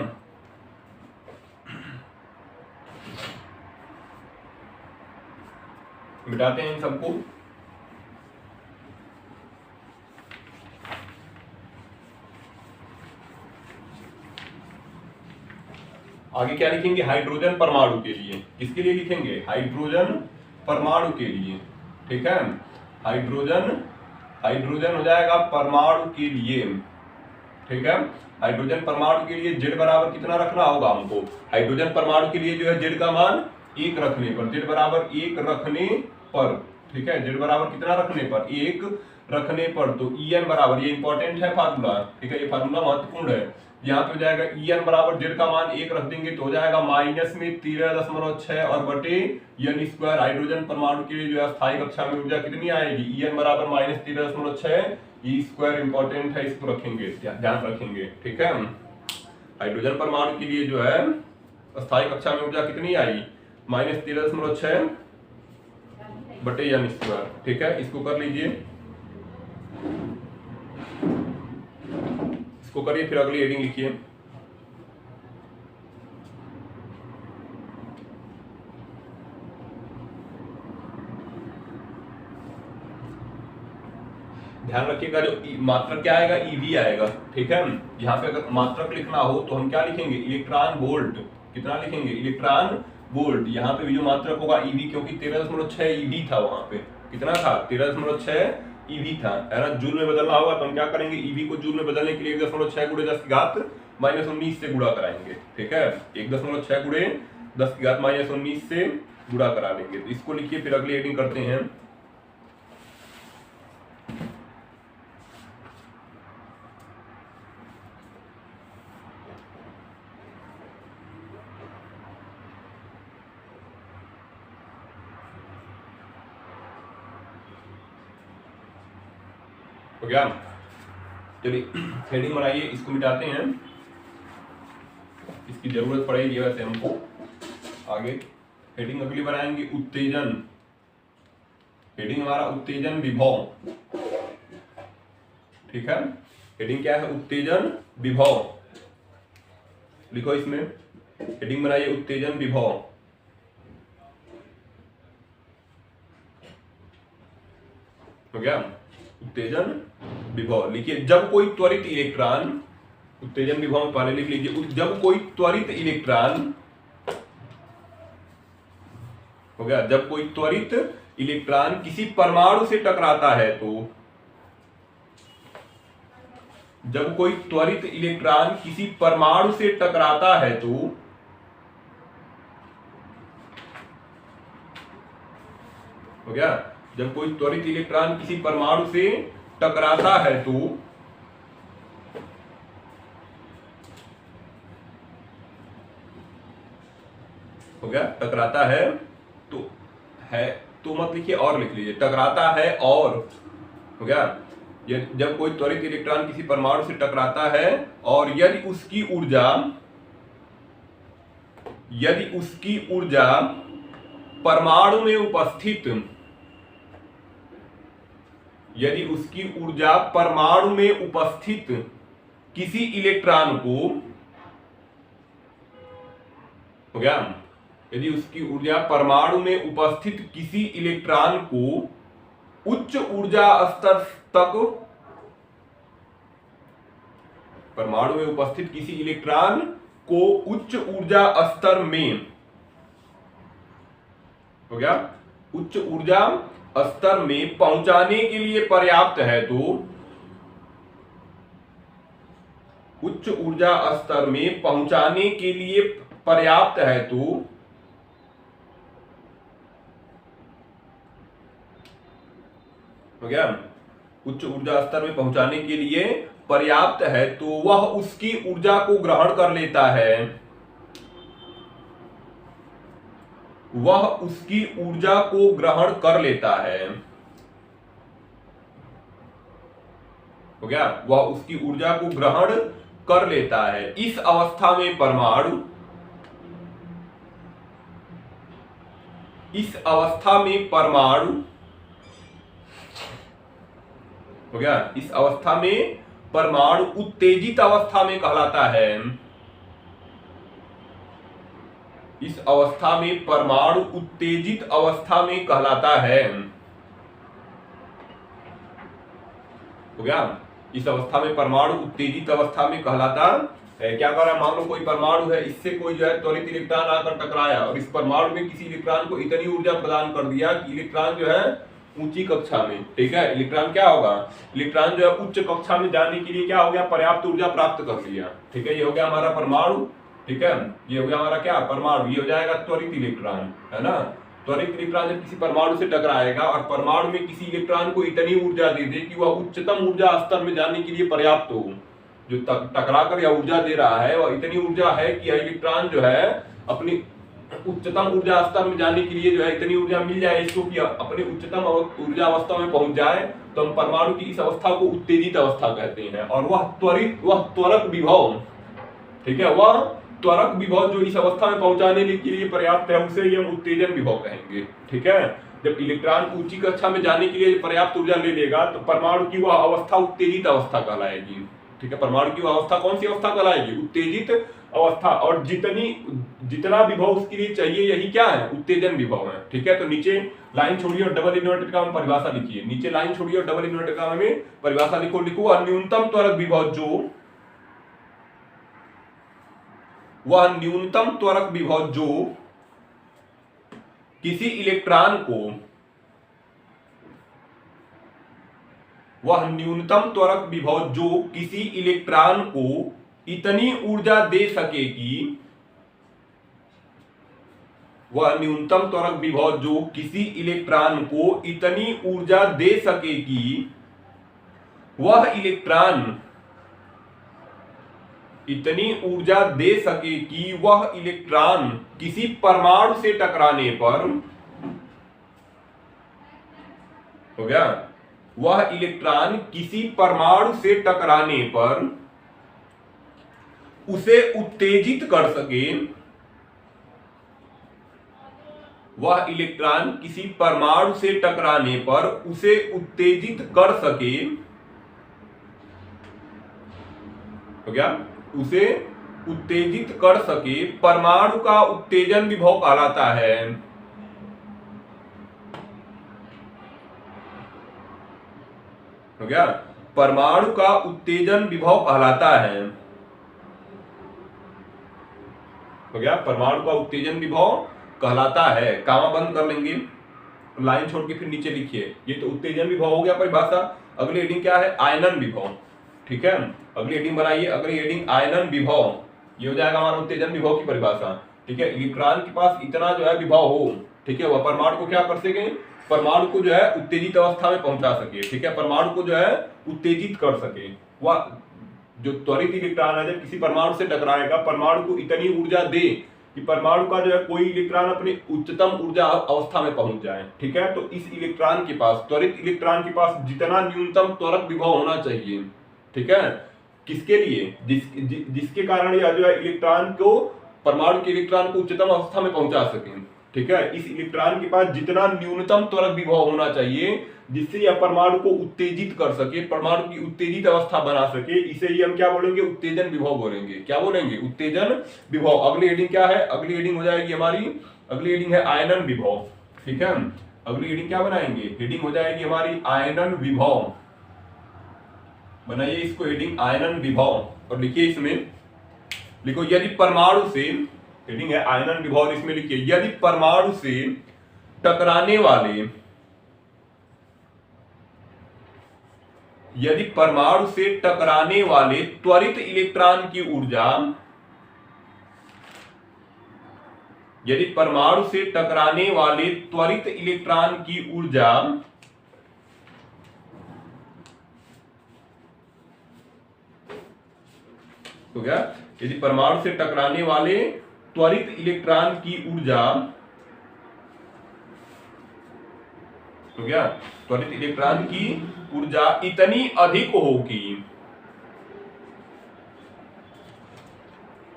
मिटाते हैं इन सबको, आगे क्या लिखेंगे, हाइड्रोजन परमाणु के लिए। किसके लिए लिखेंगे, हाइड्रोजन परमाणु के लिए, ठीक है। हाइड्रोजन हो जाएगा परमाणु के लिए, ठीक है। हाइड्रोजन परमाणु के लिए जेड बराबर कितना रखना होगा हमको, हाइड्रोजन परमाणु के लिए जो है जेड का मान 1 रखने पर, जेड बराबर 1 रखने पर, ठीक है, जेड बराबर कितना रखने पर 1 रखने पर, तो ई एन बराबर, ये इंपॉर्टेंट है फार्मूला, ठीक है, ये फार्मूला महत्वपूर्ण है। यहाँ पे हो जाएगा ई एन बराबर जेड का मान 1 रख देंगे तो हो जाएगा माइनस में 13.6 और बटे एन स्क्वायर। हाइड्रोजन परमाणु के लिए जो है स्थायी कक्षा में ऊर्जा कितनी आएगी, ई एन बराबर -13.6, ई स्क्वायर इंपॉर्टेंट है, इसको रखेंगे, ध्यान रखेंगे, ठीक है। हाइड्रोजन परमाणु के लिए जो है स्थायी कक्षा में ऊर्जा कितनी आई, -13.6 बटे एन स्क्वायर, ठीक है। इसको कर लीजिए, इसको करिए, फिर अगली हेडिंग लिखिए। ध्यान रखिएगा जो मात्रक क्या आएगा, ईवी आएगा, ठीक है। यहाँ पे अगर मात्रक लिखना हो तो हम क्या लिखेंगे, इलेक्ट्रॉन वोल्ट। कितना लिखेंगे, इलेक्ट्रॉन वोल्ट। यहाँ पे भी जो मात्रक होगा ईवी, क्योंकि 13.6 ईवी था, वहां पे कितना था 13.6 ईवी था, है ना। जूल में बदलना होगा तो हम क्या करेंगे, ईवी को जूल में बदलने के लिए 1.6 गुणे 10 की घात -19 से गुणा कराएंगे, ठीक है। 1.6 गुणे 10 की घात -19 से गुणा करा लेंगे। तो इसको लिखिए, फिर अगली हेडिंग करते हैं। हो गया, चलिए हेडिंग बनाइए, इसको मिटाते हैं, इसकी जरूरत पड़ेगी वैसे हमको आगे। हेडिंग अगली बनाएंगे उत्तेजन। हेडिंग हमारा उत्तेजन विभव, ठीक है। हेडिंग क्या है, उत्तेजन विभव। लिखो इसमें, हेडिंग बनाइए उत्तेजन विभव। हो गया, उत्तेजन विभव लिखिए। जब कोई त्वरित इलेक्ट्रॉन, उत्तेजन विभव में पहले लिख लीजिए, जब कोई त्वरित इलेक्ट्रॉन, हो गया, जब कोई त्वरित इलेक्ट्रॉन किसी परमाणु से टकराता है तो, जब कोई त्वरित इलेक्ट्रॉन किसी परमाणु से टकराता है तो, हो गया, जब कोई त्वरित इलेक्ट्रॉन किसी परमाणु से टकराता है तो, हो गया, टकराता है तो, है तो मत लिखिए, और लिख लीजिए, टकराता है और, हो गया, जब कोई त्वरित इलेक्ट्रॉन किसी परमाणु से टकराता है और यदि उसकी ऊर्जा परमाणु में उपस्थित, यदि उसकी ऊर्जा परमाणु में उपस्थित किसी इलेक्ट्रॉन को, हो गया, यदि उसकी ऊर्जा परमाणु में उपस्थित किसी इलेक्ट्रॉन को उच्च ऊर्जा स्तर तक, परमाणु में उपस्थित किसी इलेक्ट्रॉन को उच्च ऊर्जा स्तर में, हो गया, उच्च ऊर्जा स्तर में पहुंचाने के लिए पर्याप्त है तो, उच्च ऊर्जा स्तर में पहुंचाने के लिए पर्याप्त है तो, हो गया, उच्च ऊर्जा स्तर में पहुंचाने के लिए पर्याप्त है तो वह उसकी ऊर्जा को ग्रहण कर लेता है, वह उसकी ऊर्जा को ग्रहण कर लेता है, हो गया, वह उसकी ऊर्जा को ग्रहण कर लेता है। इस अवस्था में परमाणु, इस अवस्था में परमाणु, हो गया, इस अवस्था में परमाणु उत्तेजित अवस्था में कहलाता है। इस अवस्था में परमाणु उत्तेजित अवस्था में कहलाता है, हो गया, इस अवस्था में परमाणु उत्तेजित अवस्था में कहलाता है। क्या कर रहा है, मान लो कोई परमाणु है, इससे कोई जो है त्वरित इलेक्ट्रॉन आकर टकराया और इस परमाणु में किसी इलेक्ट्रॉन को इतनी ऊर्जा प्रदान कर दिया कि इलेक्ट्रॉन जो है ऊंची कक्षा में, ठीक है, इलेक्ट्रॉन क्या होगा, इलेक्ट्रॉन जो है उच्च कक्षा में जाने के लिए क्या हो गया, पर्याप्त ऊर्जा प्राप्त कर लिया, ठीक है। ये हो गया हमारा परमाणु, ठीक है, ये हो गया हमारा क्या, परमाणु। ये हो जाएगा त्वरित इलेक्ट्रॉन, है ना। त्वरित इलेक्ट्रॉन जब किसी परमाणु से टकराएगा और परमाणु में किसी इलेक्ट्रॉन को इतनी ऊर्जा दे दे कि वह उच्चतम ऊर्जा स्तर में जाने के लिए पर्याप्त हो, जो टकरा कर या ऊर्जा दे रहा है वह इतनी ऊर्जा है कि यह इलेक्ट्रॉन जो है अपनी उच्चतम ऊर्जा स्तर में जाने के लिए जो है इतनी ऊर्जा मिल जाए इसको कि अपने उच्चतम ऊर्जा अवस्था में पहुंच जाए, तो हम परमाणु की इस अवस्था को उत्तेजित अवस्था कहते हैं। और वह त्वरक विभव, ठीक है, वह त्वरक विभव जो इस अवस्था में पहुंचाने के लिए पर्याप्त है उसे ही हम उत्तेजन विभव कहेंगे, ठीक है। जब इलेक्ट्रॉन ऊंची कक्षा में जाने के लिए पर्याप्त ऊर्जा ले लेगा तो परमाणु की वह अवस्था उत्तेजित अवस्था कहलाएगी, ठीक है। परमाणु की वह अवस्था कौन सी अवस्था कहलाएगी, उत्तेजित अवस्था। और जितना विभव उसके लिए चाहिए यही क्या है, उत्तेजन विभव है, ठीक है। तो नीचे लाइन छोड़िए और डबल इन्वर्टेड कॉमा में परिभाषा लिखिए, नीचे लाइन छोड़िए और डबल इन्वर्टेड कॉमा में परिभाषा लिखो न्यूनतम त्वरक विभव जो, वह न्यूनतम त्वरक विभव जो किसी इलेक्ट्रॉन को वह न्यूनतम त्वरक विभव जो किसी इलेक्ट्रॉन को इतनी ऊर्जा दे सके कि वह न्यूनतम त्वरक विभव जो किसी इलेक्ट्रॉन को इतनी ऊर्जा दे सके कि वह इलेक्ट्रॉन इतनी ऊर्जा दे सके कि वह इलेक्ट्रॉन किसी परमाणु से टकराने पर, हो गया, वह इलेक्ट्रॉन किसी परमाणु से टकराने पर उसे उत्तेजित कर सके, वह इलेक्ट्रॉन किसी परमाणु से टकराने पर उसे उत्तेजित कर सके, हो गया, उसे उत्तेजित कर सके, परमाणु का उत्तेजन विभव कहलाता है। हो गया, परमाणु का उत्तेजन विभव कहलाता है। हो गया, परमाणु का उत्तेजन विभव कहलाता है। कामा बंद कर लेंगे, लाइन छोड़ के फिर नीचे लिखिए। ये तो उत्तेजन विभव हो गया परिभाषा। अगली हेडिंग क्या है? आयनन विभव। ठीक है, अगली हेडिंग बनाइए। अगली हेडिंग आयनन विभव। ये हो जाएगा हमारा उत्तेजन विभव की परिभाषा। ठीक है, इलेक्ट्रॉन के पास इतना जो है विभव हो, ठीक है, वह परमाणु को क्या कर सके? परमाणु को जो है उत्तेजित अवस्था में पहुंचा सके। ठीक है, परमाणु को जो है उत्तेजित कर सके। वह जो त्वरित इलेक्ट्रॉन है जब किसी परमाणु से टकराएगा, परमाणु को इतनी ऊर्जा दे कि परमाणु का जो है कोई इलेक्ट्रॉन अपनी उच्चतम ऊर्जा अवस्था में पहुंच जाए। ठीक है, तो इस इलेक्ट्रॉन के पास, त्वरित इलेक्ट्रॉन के पास जितना न्यूनतम त्वरक विभव होना चाहिए, ठीक है, किसके लिए? जिसके कारण यह जो है इलेक्ट्रॉन को, परमाणु के इलेक्ट्रॉन को उच्चतम अवस्था में पहुंचा सके। ठीक है, इस इलेक्ट्रॉन के पास जितना न्यूनतम त्वरक विभव होना चाहिए जिससे यह परमाणु को उत्तेजित कर सके, परमाणु की उत्तेजित अवस्था बना सके, इसे ही हम क्या बोलेंगे? उत्तेजन विभव बोलेंगे। क्या बोलेंगे? उत्तेजन विभव। अगली हेडिंग क्या है? अगली हेडिंग हो जाएगी हमारी, अगली हेडिंग है आयनन विभव। ठीक है, अगली हेडिंग क्या बनाएंगे? हेडिंग हो जाएगी हमारी आयनन विभव। बनाइए इसको हेडिंग आयनन विभव और लिखिए, इसमें लिखो यदि परमाणु से, हेडिंग है आयनन विभव, इसमें लिखिए यदि परमाणु से टकराने वाले, यदि परमाणु से टकराने वाले त्वरित इलेक्ट्रॉन की ऊर्जा, यदि परमाणु से टकराने वाले त्वरित इलेक्ट्रॉन की ऊर्जा हो गया, यदि परमाणु से टकराने वाले त्वरित इलेक्ट्रॉन की ऊर्जा, हो गया, त्वरित इलेक्ट्रॉन की ऊर्जा इतनी अधिक होगी,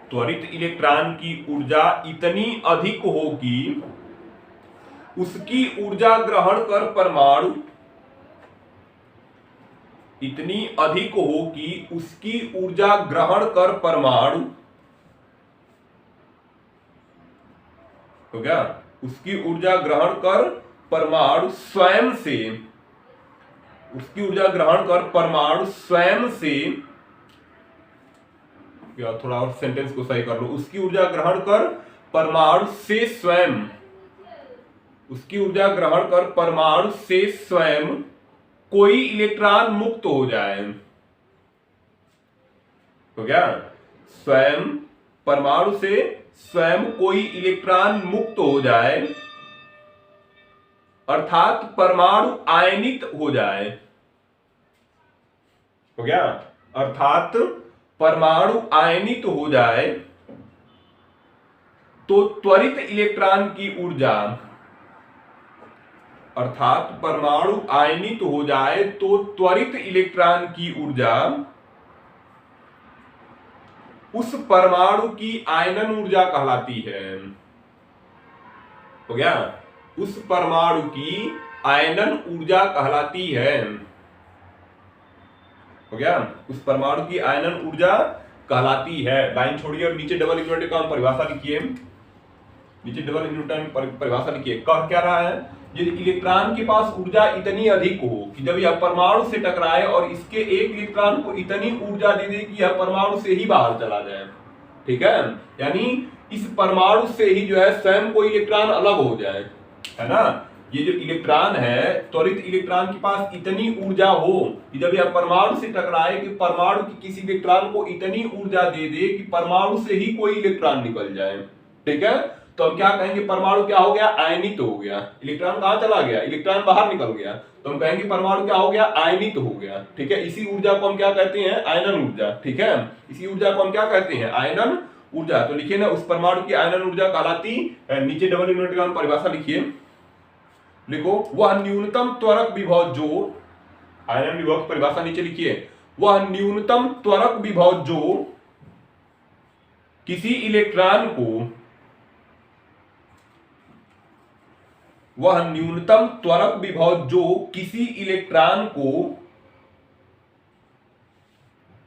त्वरित इलेक्ट्रॉन की ऊर्जा इतनी अधिक होगी, उसकी ऊर्जा ग्रहण कर परमाणु, इतनी अधिक हो कि उसकी ऊर्जा ग्रहण कर परमाणु, हो गया, उसकी ऊर्जा ग्रहण कर परमाणु स्वयं से, उसकी ऊर्जा ग्रहण कर परमाणु स्वयं से, या थोड़ा और सेंटेंस को सही कर लो, उसकी ऊर्जा ग्रहण कर परमाणु से स्वयं, उसकी ऊर्जा ग्रहण कर परमाणु से स्वयं कोई इलेक्ट्रॉन मुक्त हो जाए। हो गया, स्वयं, परमाणु से स्वयं कोई इलेक्ट्रॉन मुक्त हो जाए, अर्थात परमाणु आयनित हो जाए। हो गया, अर्थात परमाणु आयनित हो जाए तो त्वरित इलेक्ट्रॉन की ऊर्जा, अर्थात परमाणु आयनित हो जाए तो त्वरित इलेक्ट्रॉन की ऊर्जा उस परमाणु की आयनन ऊर्जा कहलाती है। हो गया, उस परमाणु की आयनन ऊर्जा कहलाती है। हो गया, उस परमाणु की आयनन ऊर्जा कहलाती है। लाइन छोड़िए और नीचे डबल इक्विवेलेंट का परिभाषा लिखिए, नीचे डबल इक्विवेलेंट परिभाषा लिखिए। कह क्या रहा है? यदि इलेक्ट्रॉन के पास ऊर्जा इतनी अधिक हो कि जब यह परमाणु से टकराए और इसके एक इलेक्ट्रॉन को इतनी ऊर्जा दे दे कि यह परमाणु से ही बाहर चला जाए। ठीक है, यानी इस परमाणु से ही जो है स्वयं कोई इलेक्ट्रॉन अलग हो जाए, है ना, ये जो इलेक्ट्रॉन है, त्वरित इलेक्ट्रॉन के पास इतनी ऊर्जा हो कि जब यह परमाणु से टकराए कि परमाणु की किसी इलेक्ट्रॉन को इतनी ऊर्जा दे दे कि परमाणु से ही कोई इलेक्ट्रॉन निकल जाए। ठीक है, तो हम क्या कहेंगे, परमाणु क्या हो गया, आयनित हो गया। इलेक्ट्रॉन कहां चला गया, इलेक्ट्रॉन बाहर निकल गया, तो हम कहेंगे परमाणु क्या हो गया, आयनित हो गया। ठीक है, इसी ऊर्जा को हम क्या कहते हैं, आयनन ऊर्जा। ठीक है, इसी ऊर्जा को हम क्या कहते हैं, आयनन ऊर्जा। तो लिखिए ना, उस परमाणु की आयनन ऊर्जा कहलाती है, नीचे डबल इन्वर्टेड कॉमा परिभाषा लिखिए, लिखो, वह न्यूनतम त्वरक विभव जो, आयनन विभव की परिभाषा नीचे लिखिए, वह न्यूनतम त्वरक विभव जो किसी इलेक्ट्रॉन को, वह न्यूनतम त्वरक विभव जो किसी इलेक्ट्रॉन को,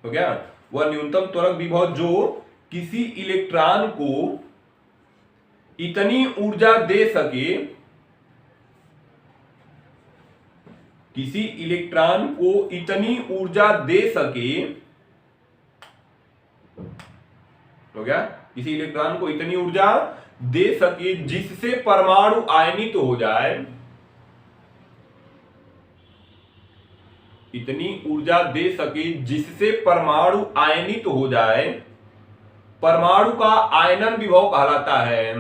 हो गया, वह न्यूनतम त्वरक विभव जो किसी इलेक्ट्रॉन को इतनी ऊर्जा दे सके, किसी इलेक्ट्रॉन को इतनी ऊर्जा दे सके, हो गया, किसी इलेक्ट्रॉन को इतनी ऊर्जा दे सके जिससे परमाणु आयनित हो जाए, इतनी ऊर्जा दे सके जिससे परमाणु आयनित हो जाए, परमाणु का आयनन विभव कहलाता है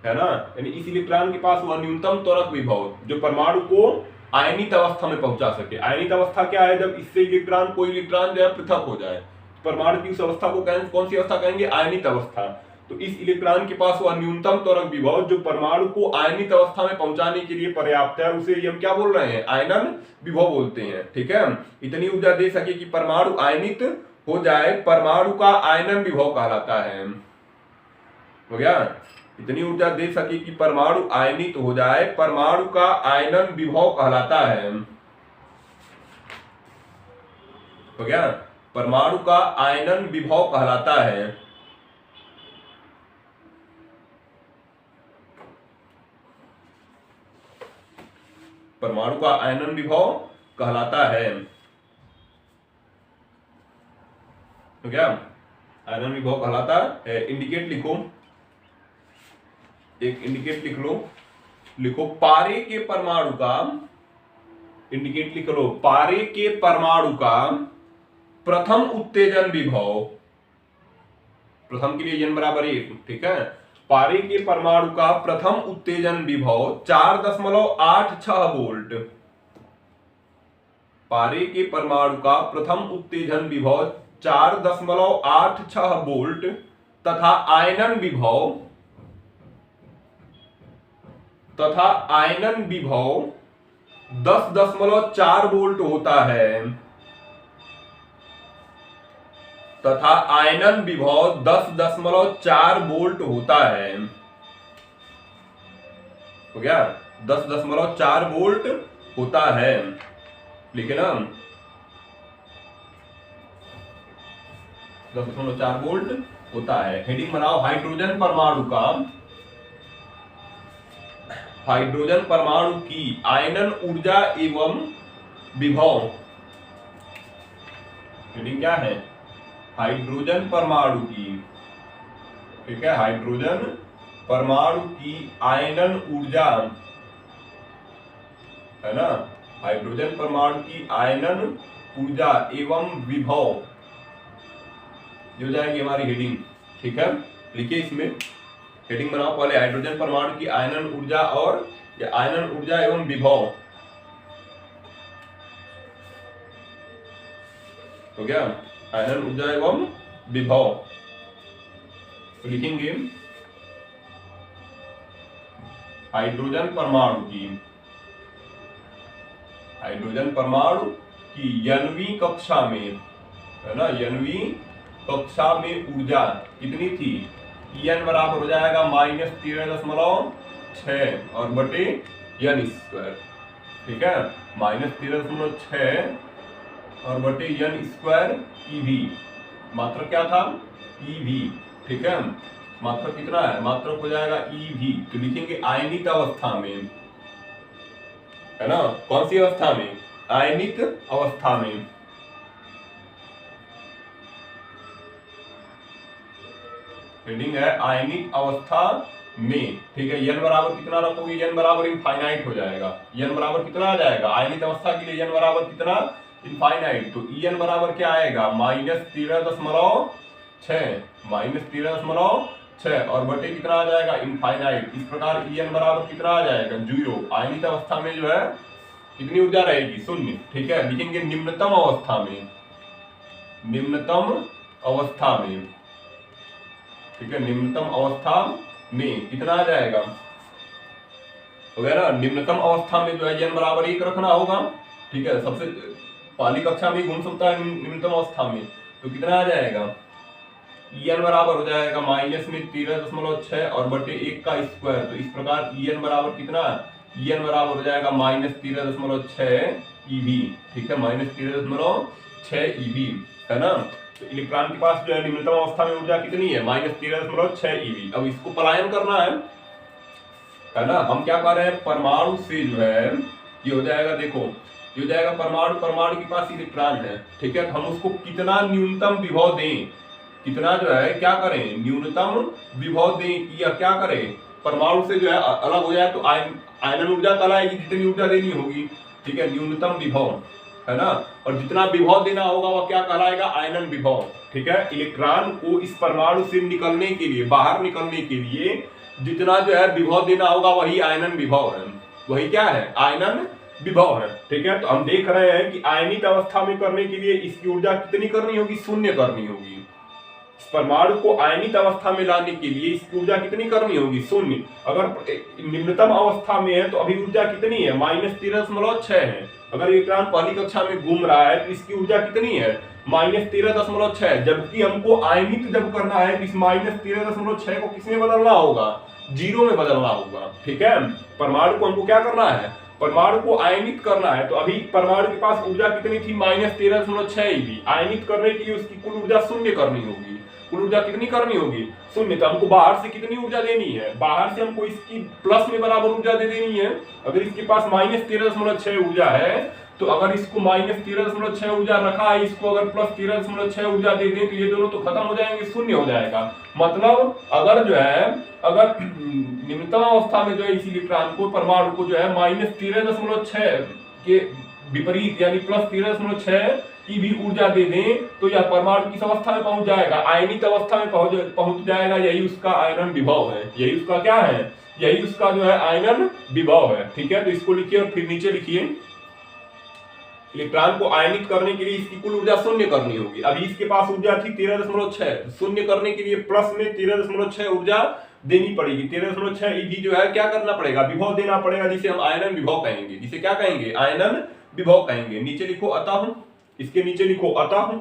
ना। यानी इस इलेक्ट्रॉन के पास वह न्यूनतम त्वरक विभव जो परमाणु को आयनित अवस्था में पहुंचा सके। आयनित अवस्था क्या है, जब इससे इलेक्ट्रॉन, कोई इलेक्ट्रॉन जो है पृथक हो जाए, परमाणु की उस अवस्था को कौन सी अवस्था कहेंगे, आयनित अवस्था। तो इस इलेक्ट्रॉन के पास वह न्यूनतम त्वरक विभव जो परमाणु को आयनित अवस्था में पहुंचाने के लिए पर्याप्त है, उसे हम क्या बोल रहे हैं, आयनन विभव बोलते हैं। ठीक है, इतनी ऊर्जा दे सके कि परमाणु आयनित हो जाए, परमाणु का आयनन विभव कहलाता है। हो गया, इतनी ऊर्जा दे सके कि परमाणु आयनित हो जाए, परमाणु का आयनन विभव कहलाता है। हो गया, परमाणु का आयनन विभव कहलाता है। परमाणु का आयनन विभव कहलाता है। तो क्या आयनन विभव कहलाता है। इंडिकेट लिखो, एक इंडिकेट लिख लो, लिखो पारे के परमाणु का, इंडिकेट लिख लो, पारे के परमाणु का प्रथम उत्तेजन विभव, प्रथम के लिए n बराबर 1। ठीक है, पारे के परमाणु का प्रथम उत्तेजन विभव 4.86 वोल्ट, पारे के परमाणु का प्रथम उत्तेजन विभव 4.86 वोल्ट तथा आयनन विभव, तथा आयनन विभव 10.4 वोल्ट होता है, तथा आयनन विभव 10.4 वोल्ट होता है। हो गया, 10.4 वोल्ट होता है, लिखे ना, 10.4 वोल्ट होता है। हेडिंग बनाओ, हाइड्रोजन परमाणु का, हाइड्रोजन परमाणु की आयनन ऊर्जा एवं विभव। हेडिंग क्या है, हाइड्रोजन परमाणु की। ठीक है, हाइड्रोजन परमाणु की आयनन ऊर्जा, है ना, हाइड्रोजन परमाणु की आयनन ऊर्जा एवं विभव, ये हो जाएगी हमारी हेडिंग। ठीक है, लिखिए इसमें हेडिंग बनाओ पहले, हाइड्रोजन परमाणु की आयनन ऊर्जा और या आयनन ऊर्जा एवं विभव। हो गया, आयनन ऊर्जा एवं विभव। तो लिखेंगे हाइड्रोजन परमाणु की, हाइड्रोजन परमाणु की n वीं कक्षा में, है ना, n वीं कक्षा में ऊर्जा कितनी थी, n बराबर हो जाएगा -13.6 और बटे n²। ठीक है, -13.6 और बटे n² EV, मात्रक क्या था, EV। ठीक है, मात्रक कितना है, मात्रक हो जाएगा EV। तो लिखेंगे आयनित अवस्था में, है ना, कौन सी अवस्था में, आयनित अवस्था में। हेडिंग है आयनित अवस्था में, ठीक है। n बराबर कितना रखोगे, n बराबर इनफाइनाइट हो जाएगा। n बराबर कितना आ जाएगा आयनित अवस्था के लिए, n बराबर कितना इनफाइनाइट। तो En बराबर क्या आएगा -13.6 और बटे कितना आ जाएगा इनफाइनाइट। इस प्रकार En बराबर कितना आ जाएगा 0। आयनित अवस्था में जो है कितनी ऊर्जा रहेगी 0, ठीक है। लिखेंगे निम्नतम अवस्था में, निम्नतम अवस्था में, ठीक है। निम्नतम अवस्था में कितना आ जाएगा, हो गया ना। निम्नतम अवस्था में जो है n बराबर 1 रखना होगा, ठीक है। सबसे पहली कक्षा में गुण सकता है निम्नतम अवस्था में, तो कितना आ जाएगा En बराबर हो जाएगा -13.6 और बटे 1 का स्क्वायर। तो इस प्रकार En बराबर कितना, En बराबर हो जाएगा -13.6 eV, ठीक है। -13.6 eV है ना। तो इलेक्ट्रॉन के पास जो है निम्नतम अवस्था में ऊर्जा कितनी है -13.6 eV। अब इसको पलायन करना है ना। हम क्या कर रहे हैं, परमाणु से जो है ये हो जाएगा, देखो ये हो जाएगा परमाणु के पास इलेक्ट्रॉन है, ठीक है। तो हम उसको कितना न्यूनतम विभव दें, कितना जो है क्या करें न्यूनतम विभव दें, या क्या करें परमाणु से जो है अलग हो जाए तो आयनन ऊर्जा कल आएगी जितनी ऊर्जा देनी होगी, ठीक है। न्यूनतम विभव है ना, और जितना विभव देना होगा वह क्या कहलाएगा आयनन विभव, ठीक है। इलेक्ट्रॉन को इस परमाणु से निकलने के लिए, बाहर निकलने के लिए जितना जो है विभव देना होगा वही आयनन विभव है, वही क्या है आयनन विभव है, ठीक है। तो हम देख रहे हैं कि आयनित अवस्था में करने के लिए इसकी ऊर्जा कितनी करनी होगी, 0 करनी होगी। इस परमाणु को आयनित अवस्था में लाने के लिए इसकी ऊर्जा कितनी करनी होगी 0। अगर निम्नतम अवस्था में है तो अभी ऊर्जा कितनी है -13.6 है। अगर इलेक्ट्रॉन पहली कक्षा में घूम रहा है तो इसकी ऊर्जा कितनी है -13.6। जबकि हमको आयनित जब करना है तो इस -13.6 को किसमें बदलना होगा 0 में बदलना होगा, ठीक है। परमाणु को हमको क्या करना है, परमाणु को आयनित करना है। तो अभी परमाणु के पास ऊर्जा कितनी थी -13.6 eV। आयनित करने के लिए उसकी कुल ऊर्जा 0 करनी होगी। कुल ऊर्जा कितनी करनी होगी 0। तो हमको बाहर से कितनी ऊर्जा देनी है, बाहर से हमको इसकी प्लस में बराबर ऊर्जा दे देनी है। अगर इसके पास -13.6 ऊर्जा है तो अगर इसको -13.6 ऊर्जा रखा है, इसको अगर +13.6 ऊर्जा दे दें तो ये दोनों तो खत्म हो जाएंगे, 0 हो जाएगा। मतलब अगर जो है अगर निम्नतम अवस्था में जो है इस इलेक्ट्रॉन को परमाणु को जो है -13.6 के विपरीत यानी +13.6 eV ऊर्जा दे दें तो यह परमाणु किस अवस्था में पहुंच जाएगा, आयनित अवस्था में पहुंच जाएगा। यही उसका आयनन विभव है, यही उसका क्या है, यही उसका जो है आयनन विभव है, ठीक है। तो इसको लिखिए और फिर नीचे लिखिए इलेक्ट्रॉन को आयनित करने के लिए इसकी कुल ऊर्जा 0 करनी होगी। अभी इसके पास ऊर्जा थी 13.6, 0 करने के लिए प्लस में 13.6 ऊर्जा देनी पड़ेगी। 13.6 eV जो है क्या करना पड़ेगा, विभव देना पड़ेगा, जिसे हम आयनन विभव कहेंगे, जिसे क्या कहेंगे आयनन विभव कहेंगे। नीचे लिखो अतः, इसके नीचे लिखो अतः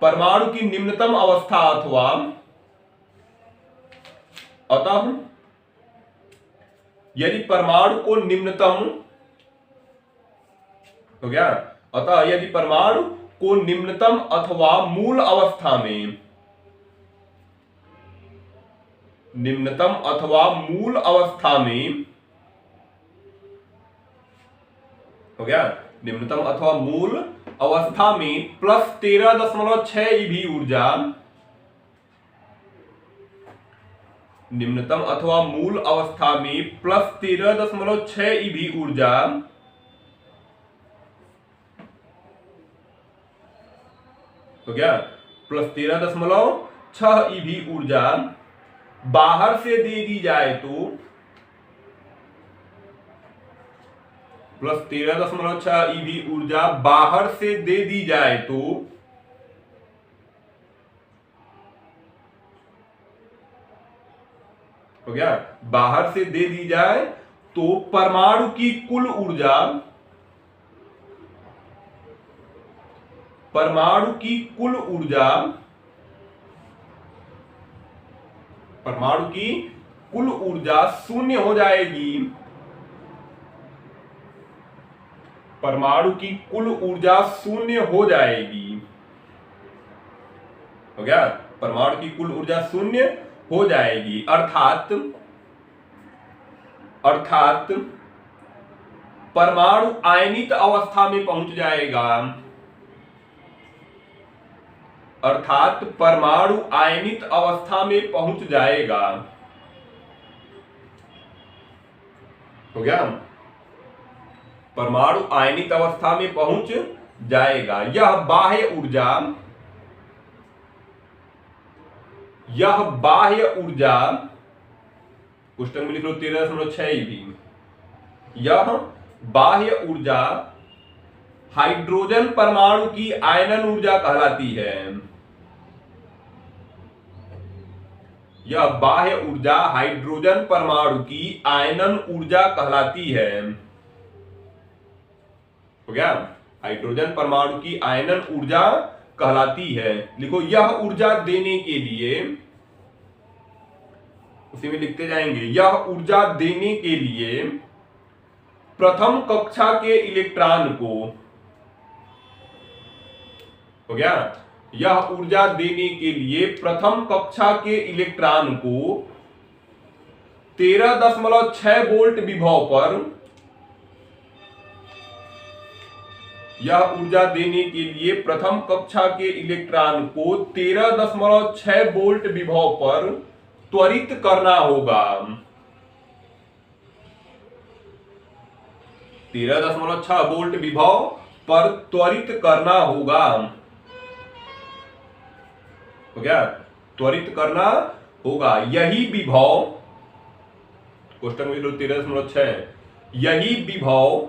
परमाणु की निम्नतम अवस्था अथवा अतः यदि परमाणु को निम्नतम हो गया, अतः यदि परमाणु को निम्नतम अथवा मूल अवस्था में, निम्नतम अथवा मूल अवस्था में हो गया, निम्नतम अथवा मूल अवस्था में +13.6 eV ऊर्जा, निम्नतम अथवा मूल अवस्था में +13.6 eV ऊर्जा हो गया, +13.6 eV ऊर्जा बाहर से दे दी जाए तो +13.6 eV ऊर्जा बाहर से दे दी जाए तो हो गया, बाहर से दे दी जाए तो परमाणु की कुल ऊर्जा, परमाणु की कुल ऊर्जा, परमाणु की कुल ऊर्जा 0 हो जाएगी। परमाणु की कुल ऊर्जा 0 हो जाएगी, हो गया, परमाणु की कुल ऊर्जा 0 हो जाएगी। अर्थात परमाणु आयनित अवस्था में पहुंच जाएगा, अर्थात परमाणु आयनित अवस्था में पहुंच जाएगा। हो गया, परमाणु आयनित अवस्था में पहुंच जाएगा। यह बाह्य ऊर्जा क्वेश्चन में लिख लो 13.6 भी। यह बाह्य ऊर्जा हाइड्रोजन परमाणु की आयनन ऊर्जा कहलाती है। यह बाह्य ऊर्जा हाइड्रोजन परमाणु की आयनन ऊर्जा कहलाती है। हो गया, हाइड्रोजन परमाणु की आयनन ऊर्जा कहलाती है। लिखो, यह ऊर्जा देने के लिए, उसी में लिखते जाएंगे, यह ऊर्जा देने के लिए प्रथम कक्षा के इलेक्ट्रॉन को, हो गया, यह ऊर्जा देने के लिए प्रथम कक्षा के इलेक्ट्रॉन को 13.6 वोल्ट विभव पर, यह ऊर्जा देने के लिए प्रथम कक्षा के इलेक्ट्रॉन को 13.6 वोल्ट विभव पर त्वरित करना होगा। 13.6 वोल्ट विभव पर त्वरित करना होगा। हो गया, त्वरित करना होगा। यही विभव, क्वेश्चन में 13.6, यही विभव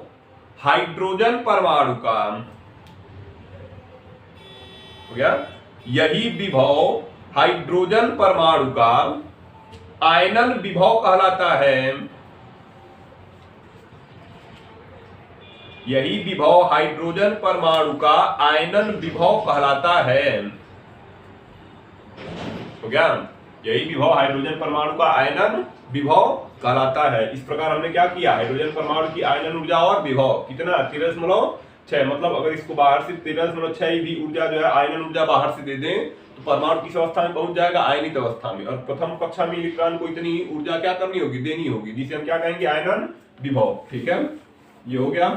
हाइड्रोजन परमाणु का, हो गया, यही विभव हाइड्रोजन परमाणु का आयनन विभव कहलाता है। यही विभव हाइड्रोजन परमाणु का आयनन विभव कहलाता है। हो गया, यही विभव हाइड्रोजन परमाणु का आयनन विभव कहलाता है। इस प्रकार हमने क्या किया, हाइड्रोजन परमाणु की आयनन ऊर्जा और विभव कितना 13.6, मतलब अगर इसको बाहर से 13.6 भी ऊर्जा जो है आयनन ऊर्जा बाहर से दे दें तो परमाणु किस अवस्था में पहुंच जाएगा, आयनित अवस्था में। और प्रथम कक्षा में इलेक्ट्रॉन को इतनी ऊर्जा क्या करनी होगी, देनी होगी, जिसे हम क्या कहेंगे, आयनन विभव। ठीक है, ये हो गया।